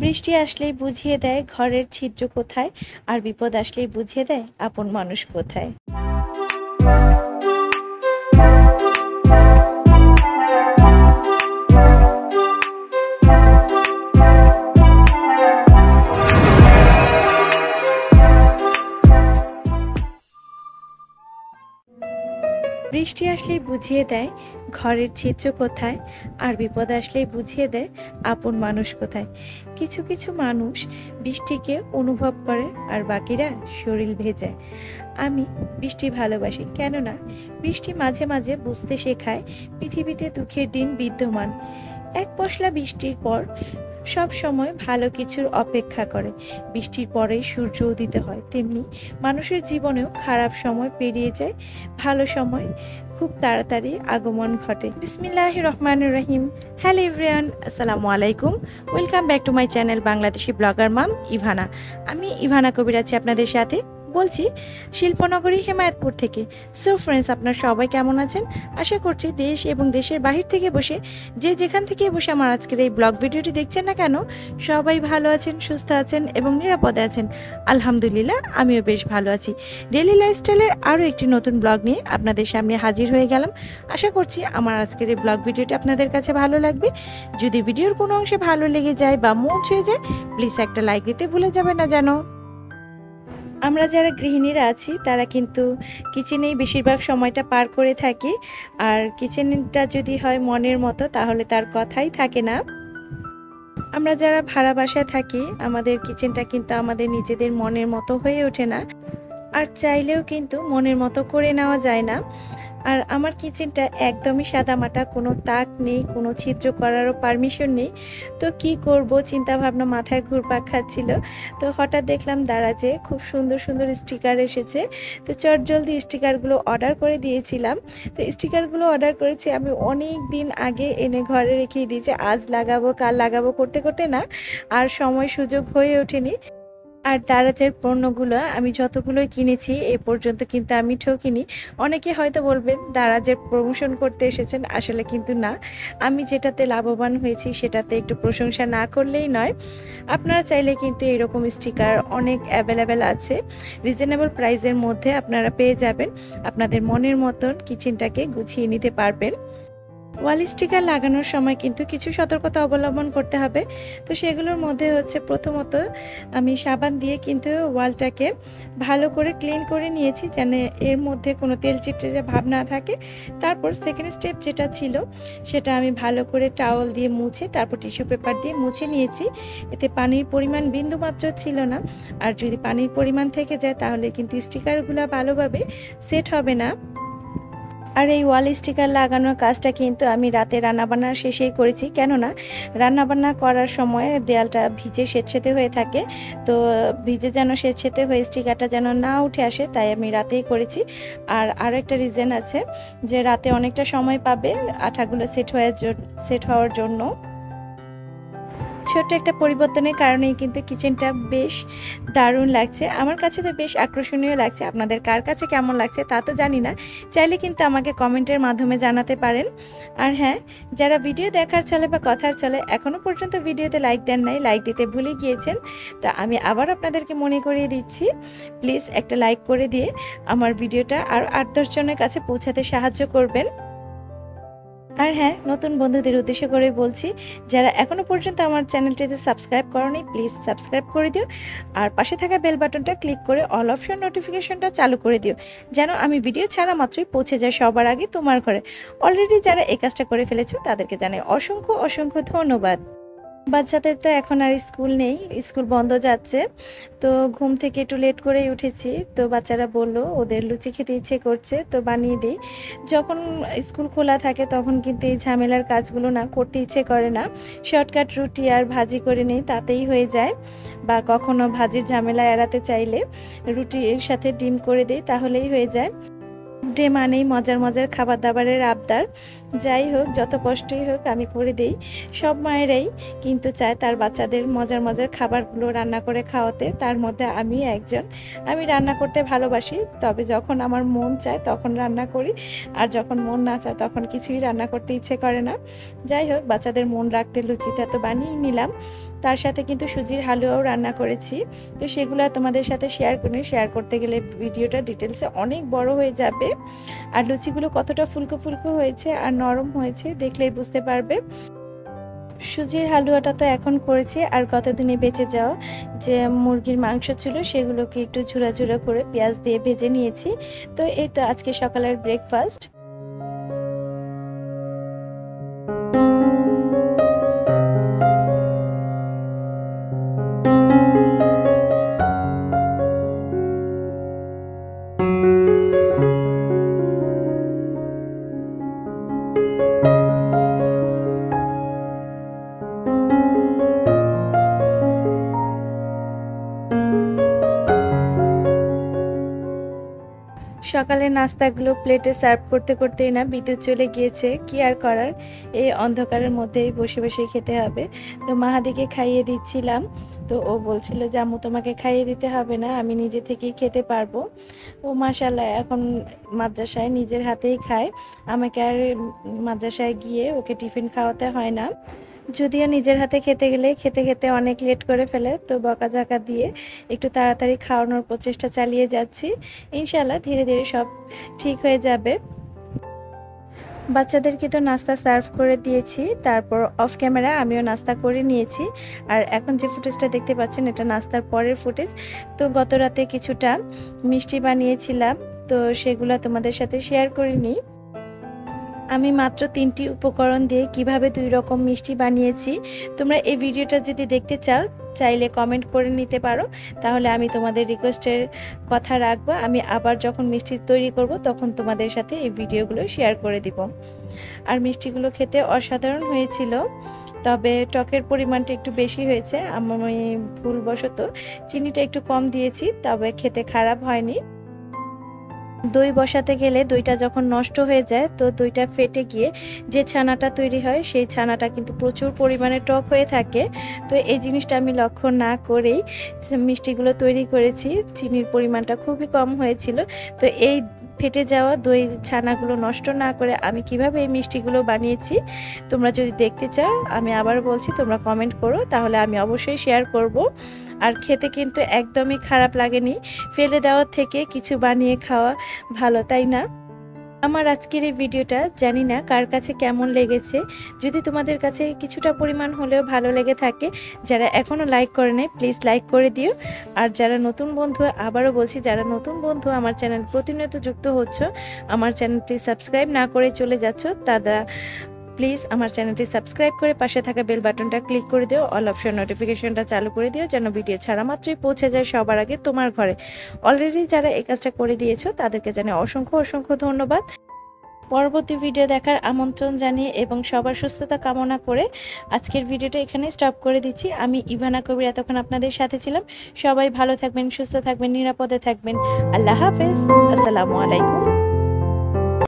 বৃষ্টি আসলেই বুঝিয়ে দেয় ঘরের ছিদ্র কোথায়, আর বিপদ আসলেই বুঝিয়ে দেয় আপন মানুষ কোথায়। বৃষ্টি আসলেই বুঝিয়ে দেয় ঘরের ছিদ্র কোথায়, আর বিপদ আসলেই বুঝিয়ে দেয় আপন মানুষ কোথায়। কিছু কিছু মানুষ বৃষ্টিকে অনুভব করে আর বাকিরা শরীর ভেজায়। আমি বৃষ্টি ভালোবাসি, কেননা বৃষ্টি মাঝে মাঝে বুঝতে শেখায় পৃথিবীতে দুঃখের দিন বিদ্যমান। এক পশলা বৃষ্টির পর সব সময় ভালো কিছুর অপেক্ষা করে। বৃষ্টির পরেই সূর্য উদিত হয়, তেমনি মানুষের জীবনেও খারাপ সময় পেরিয়ে যায়, ভালো সময় খুব তাড়াতাড়ি আগমন ঘটে। বিসমিল্লাহির রহমানির রহিম। হ্যালো এভরিওয়ান, আসসালামু আলাইকুম। Welcome back to my channel Bangladeshi blogger mom Ivana. আমি ইভানা কবির আছি আপনাদের সাথে, বলছি শিল্পনগরী হেমায়েতপুর থেকে। সো ফ্রেন্ডস, আপনারা সবাই কেমন আছেন? আশা করছি দেশ এবং দেশের বাহির থেকে বসে যে যেখান থেকে বসে আমার আজকের এই ব্লগ ভিডিওটি দেখছেন না কেন, সবাই ভালো আছেন, সুস্থ আছেন এবং নিরাপদে আছেন। আলহামদুলিল্লাহ, আমিও বেশ ভালো আছি। ডেইলি লাইফস্টাইলের আরও একটি নতুন ব্লগ নিয়ে আপনাদের সামনে হাজির হয়ে গেলাম। আশা করছি আমার আজকের এই ব্লগ ভিডিওটি আপনাদের কাছে ভালো লাগবে। যদি ভিডিওর কোনো অংশে ভালো লেগে যায় বা মন ছুঁয়ে যায়, প্লিজ একটা লাইক দিতে ভুলে যাবেন না যেন। আমরা যারা গৃহিণীরা আছি তারা কিন্তু কিচেনেই বেশিরভাগ সময়টা পার করে থাকি, আর কিচেনটা যদি হয় মনের মতো তাহলে তার কথাই থাকে না। আমরা যারা ভাড়া বাসায় থাকি আমাদের কিচেনটা কিন্তু আমাদের নিজেদের মনের মতো হয়ে ওঠে না, আর চাইলেও কিন্তু মনের মতো করে নেওয়া যায় না। আর আমার কিচেনটা একদমই সাদামাটা, কোনো তাক নেই, কোনো ছিদ্র করারও পারমিশন নেই। তো কি করব চিন্তা ভাবনা মাথায় ঘুরপাক খাচ্ছিল। তো হঠাৎ দেখলাম দারাজে খুব সুন্দর সুন্দর স্টিকার এসেছে। তো চটজলদি স্টিকারগুলো অর্ডার করে দিয়েছিলাম। তো স্টিকারগুলো অর্ডার করেছি আমি অনেক দিন আগে, এনে ঘরে রেখে দিয়েছি। আজ লাগাবো কাল লাগাবো করতে করতে না আর সময় সুযোগ হয়ে ওঠেনি। আর দারাজের পণ্যগুলো আমি যতগুলোই কিনেছি এ পর্যন্ত কিন্তু আমি ঠকিনি। অনেকে হয়তো বলবেন দারাজের প্রমোশন করতে এসেছেন, আসলে কিন্তু না। আমি যেটাতে লাভবান হয়েছি সেটাতে একটু প্রশংসা না করলেই নয়। আপনারা চাইলে কিন্তু এরকম স্টিকার অনেক অ্যাভেলেবেল আছে, রিজনেবল প্রাইসের মধ্যে আপনারা পেয়ে যাবেন। আপনাদের মনের মতন কিচেনটাকে গুছিয়ে নিতে পারবেন। ওয়াল স্টিকার লাগানোর সময় কিন্তু কিছু সতর্কতা অবলম্বন করতে হবে। তো সেগুলোর মধ্যে হচ্ছে, প্রথমত আমি সাবান দিয়ে কিন্তু ওয়ালটাকে ভালো করে ক্লিন করে নিয়েছি, যেন এর মধ্যে কোনো তেল চিটচিটে ভাব না থাকে। তারপর সেকেন্ড স্টেপ যেটা ছিল সেটা আমি ভালো করে টাওয়াল দিয়ে মুছে, তারপর টিস্যু পেপার দিয়ে মুছে নিয়েছি। এতে পানির পরিমাণ বিন্দুমাত্র ছিল না, আর যদি পানির পরিমাণ থেকে যায় তাহলে কিন্তু স্টিকারগুলো ভালোভাবে সেট হবে না। আর এই ওয়াল স্টিকার লাগানোর কাজটা কিন্তু আমি রাতে রান্নাবান্নার শেষেই করেছি, কেননা রান্নাবান্না করার সময় দেয়ালটা ভিজে সেতসেতে হয়ে থাকে। তো ভিজে যেন সেতসেতে হয়ে স্টিকারটা যেন না উঠে আসে, তাই আমি রাতেই করেছি। আর আরও একটা রিজন আছে যে রাতে অনেকটা সময় পাবে আঠাগুলো সেট হওয়ার জন্য। ছোট্ট একটা পরিবর্তনের কারণেই কিন্তু কিচেনটা বেশ দারুণ লাগছে। আমার কাছে তো বেশ আকর্ষণীয় লাগছে। আপনাদের কার কাছে কেমন লাগছে তা তো জানি না, চাইলে কিন্তু আমাকে কমেন্টের মাধ্যমে জানাতে পারেন। আর হ্যাঁ, যারা ভিডিও দেখার চলে বা কথার চলে এখনও পর্যন্ত ভিডিওতে লাইক দেন নাই, লাইক দিতে ভুলে গিয়েছেন, তো আমি আবার আপনাদেরকে মনে করিয়ে দিচ্ছি, প্লিজ একটা লাইক করে দিয়ে আমার ভিডিওটা আরও 8-10 জনের কাছে পৌঁছাতে সাহায্য করবেন। আর হ্যাঁ, নতুন বন্ধুদের উদ্দেশ্য করে বলছি, যারা এখনও পর্যন্ত আমার চ্যানেলটিতে সাবস্ক্রাইব করোনি প্লিজ সাবস্ক্রাইব করে দিও, আর পাশে থাকা বেল বাটনটা ক্লিক করে অল অপশন নোটিফিকেশনটা চালু করে দিও, যেন আমি ভিডিও ছাড়া মাত্রই পৌঁছে যায় সবার আগে তোমার ঘরে। অলরেডি যারা এই কাজটা করে ফেলেছো তাদেরকে জানাই অসংখ্য অসংখ্য ধন্যবাদ। বাচ্চাদের তো এখন আর স্কুল নেই, স্কুল বন্ধ যাচ্ছে। তো ঘুম থেকে একটু লেট করেই উঠেছি। তো বাচ্চারা বললো ওদের লুচি খেতে ইচ্ছে করছে, তো বানিয়ে দিই। যখন স্কুল খোলা থাকে তখন কিন্তু এই ঝামেলার কাজগুলো না করতে ইচ্ছে করে না। শর্টকাট রুটি আর ভাজি করে নিই, তাতেই হয়ে যায়। বা কখনো ভাজির ঝামেলা এড়াতে চাইলে রুটির সাথে ডিম করে দিই, তাহলেই হয়ে যায়। ডে মানেই মজার মজার খাবার দাবারের আবদার। যাই হোক, যত কষ্টই হোক আমি করে দেই। সব মায়েরাই কিন্তু চায় তার বাচ্চাদের মজার মজার খাবারগুলো রান্না করে খাওয়াতে, তার মধ্যে আমি একজন। আমি রান্না করতে ভালোবাসি, তবে যখন আমার মন চায় তখন রান্না করি, আর যখন মন না চায় তখন কিছুই রান্না করতে ইচ্ছে করে না। যাই হোক, বাচ্চাদের মন রাখতে লুচিটা তো বানিয়ে নিলাম। তার সাথে কিন্তু সুজির হালুয়াও রান্না করেছি। তো সেগুলো তোমাদের সাথে শেয়ার করতে গেলে ভিডিওটা ডিটেলসে অনেক বড় হয়ে যাবে। আর লুচিগুলো কতটা ফুলকো ফুলকো হয়েছে আর নরম হয়েছে দেখলেই বুঝতে পারবে। সুজির হালুয়াটা তো এখন করেছি, আর কতদিনে বেঁচে যাওয়া যে মুরগির মাংস ছিল সেগুলোকে একটু ঝুরা ঝুরা করে পেঁয়াজ দিয়ে ভেজে নিয়েছি। তো এই তো আজকে সকালের ব্রেকফাস্ট। সকালের নাস্তাগুলো প্লেটে সার্ভ করতে করতেই না বিদ্যুৎ চলে গিয়েছে, কি আর করার, এই অন্ধকারের মধ্যেই বসে বসে খেতে হবে। তো মাহাদিকে খাইয়ে দিচ্ছিলাম, তো ও বলছিল যে আম্মু তোমাকে খাইয়ে দিতে হবে না, আমি নিজে থেকেই খেতে পারবো। ও মাশাআল্লাহ এখন মাদ্রাসায় নিজের হাতেই খায়, আমাকে আর মাদ্রাসায় গিয়ে ওকে টিফিন খাওয়াতে হয় না। যদিও নিজের হাতে খেতে গেলে খেতে খেতে অনেক লেট করে ফেলে, তো বকাঝকা দিয়ে একটু তাড়াতাড়ি খাওয়ানোর প্রচেষ্টা চালিয়ে যাচ্ছি। ইনশাআল্লাহ ধীরে ধীরে সব ঠিক হয়ে যাবে। বাচ্চাদেরকে তো নাস্তা সার্ভ করে দিয়েছি, তারপর অফ ক্যামেরা আমিও নাস্তা করে নিয়েছি। আর এখন যে ফুটেজটা দেখতে পাচ্ছেন এটা নাস্তার পরের ফুটেজ। তো গত রাতে কিছুটা মিষ্টি বানিয়েছিলাম, তো সেগুলো তোমাদের সাথে শেয়ার করিনি। আমি মাত্র 3টি উপকরণ দিয়ে কিভাবে 2 রকম মিষ্টি বানিয়েছি। তোমরা এই ভিডিওটা যদি দেখতে চাও চাইলে কমেন্ট করে নিতে পারো, তাহলে আমি তোমাদের রিকোয়েস্টের কথা রাখবো। আমি আবার যখন মিষ্টি তৈরি করব তখন তোমাদের সাথে এই ভিডিওগুলো শেয়ার করে দিব। আর মিষ্টিগুলো খেতে অসাধারণ হয়েছিল, তবে টকের পরিমাণটা একটু বেশি হয়েছে। আমি ভুলবশত চিনিটা একটু কম দিয়েছি, তবে খেতে খারাপ হয়নি। দই বসাতে গেলে দইটা যখন নষ্ট হয়ে যায় তো দইটা ফেটে গিয়ে যে ছানাটা তৈরি হয় সেই ছানাটা কিন্তু প্রচুর পরিমাণে টক হয়ে থাকে। তো এই জিনিসটা আমি লক্ষ্য না করেই মিষ্টিগুলো তৈরি করেছি, চিনির পরিমাণটা খুবই কম হয়েছিল। তো এই ফেটে যাওয়া দই ছানাগুলো নষ্ট না করে আমি কিভাবে এই মিষ্টিগুলো বানিয়েছি তোমরা যদি দেখতে চাও, আমি আবার বলছি তোমরা কমেন্ট করো, তাহলে আমি অবশ্যই শেয়ার করব। আর খেতে কিন্তু একদমই খারাপ লাগেনি, ফেলে দেওয়ার থেকে কিছু বানিয়ে খাওয়া ভালো, তাই না? আমার আজকের এই ভিডিওটা জানি না কার কাছে কেমন লেগেছে। যদি তোমাদের কাছে কিছুটা পরিমাণ হলেও ভালো লেগে থাকে, যারা এখনও লাইক করে নাই প্লিজ লাইক করে দিও। আর যারা নতুন বন্ধু, আবারও বলছি যারা নতুন বন্ধু আমার চ্যানেল প্রতিনিয়ত যুক্ত হচ্ছ, আমার চ্যানেলটি সাবস্ক্রাইব না করে চলে যাচ্ছ, তারা প্লিজ আমার চ্যানেলটি সাবস্ক্রাইব করে পাশে থাকা বেল বাটনটা ক্লিক করে দিও, অল অপশন নোটিফিকেশনটা চালু করে দিও, যেন ভিডিও ছাড়া মাত্রই পৌঁছে যায় সবার আগে তোমার ঘরে। অলরেডি যারা এই কাজটা করে দিয়েছো তাদেরকে জানাই অসংখ্য অসংখ্য ধন্যবাদ। পরবর্তী ভিডিও দেখার আমন্ত্রণ জানিয়ে এবং সবার সুস্থতা কামনা করে আজকের ভিডিওটা এখানে স্টপ করে দিচ্ছি। আমি ইভানা কবির এতক্ষণ আপনাদের সাথে ছিলাম। সবাই ভালো থাকবেন, সুস্থ থাকবেন, নিরাপদে থাকবেন। আল্লাহ হাফেজ, আসসালামু আলাইকুম।